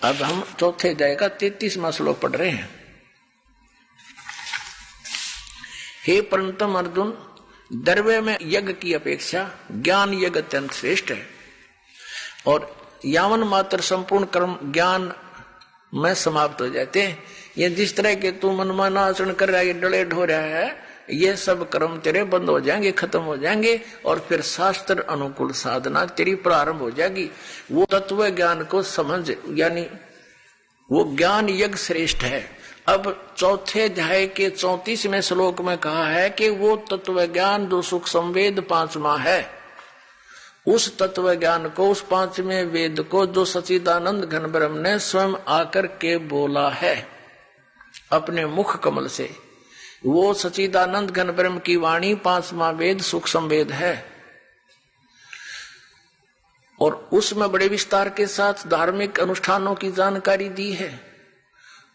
अब हम चौथे अध्याय का 33वां श्लोक पढ़ रहे हैं। हे परंतम अर्जुन, द्रव्य में यज्ञ की अपेक्षा ज्ञान यज्ञ अत्यंत श्रेष्ठ है, और यावन मात्र संपूर्ण कर्म ज्ञान में समाप्त हो जाते हैं। ये जिस तरह के तू मनमाना आचरण कर रहा है, ये डले ढो रहा है, ये सब कर्म तेरे बंद हो जाएंगे, खत्म हो जाएंगे, और फिर शास्त्र अनुकूल साधना तेरी प्रारंभ हो जाएगी। वो तत्व ज्ञान को समझ, यानी वो ज्ञान यज्ञ श्रेष्ठ है। अब चौथे अध्याय के 34वें श्लोक में कहा है कि वो तत्व ज्ञान जो सुख संवेद 5वां है, उस तत्व ज्ञान को, उस 5वें वेद को जो सच्चिदानंद घन ब्रह्म ने स्वयं आकर के बोला है अपने मुख कमल से, वो सच्चिदानंद घन ब्रह्म की वाणी 5वां वेद सुख संवेद है। और उसमें बड़े विस्तार के साथ धार्मिक अनुष्ठानों की जानकारी दी है।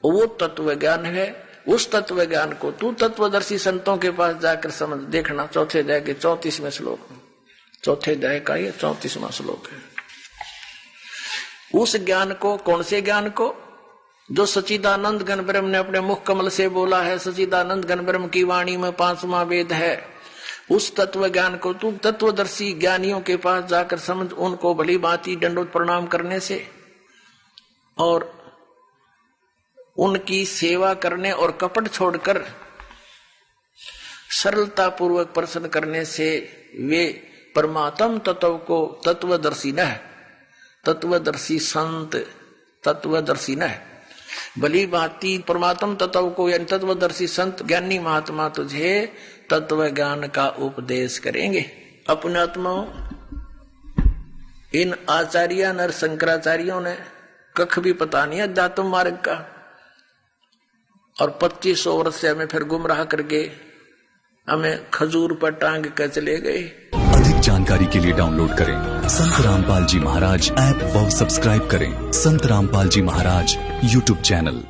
वो तत्व ज्ञान है। उस तत्व ज्ञान को तू तत्वदर्शी संतों के पास जाकर समझ देखना। चौथे अध्याय के 34वें श्लोक में, चौथे अध्याय का ये 34वां श्लोक है। उस ज्ञान को, कौन से ज्ञान को? जो सच्चिदानंद घन ब्रह्म ने अपने मुख कमल से बोला है, सच्चिदानंद घन ब्रह्म की वाणी में 5वां वेद है। उस तत्व ज्ञान को तू तत्वदर्शी ज्ञानियों के पास जाकर समझ, उनको भली भांति दंडवत प्रणाम करने से और उनकी सेवा करने और कपट छोड़कर सरलता पूर्वक प्रसन्न करने से वे परमात्म तत्व को तत्वदर्शी न है, तत्वदर्शी संत तत्वदर्शी न है, भली भांति परमात्म तत्व को यानी तत्वदर्शी संत ज्ञानी महात्मा तुझे तत्व ज्ञान का उपदेश करेंगे। अपने आत्माओं, इन आचार्य नर शंकराचार्यों ने कख भी पता नहीं अध्यात्म मार्ग का, और 2500 वर्ष से हमें फिर गुमराह करके हमें खजूर पर टांग कर चले गए। अधिक जानकारी के लिए डाउनलोड करें संत रामपाल जी महाराज ऐप व सब्सक्राइब करें संत रामपाल जी महाराज यूट्यूब चैनल।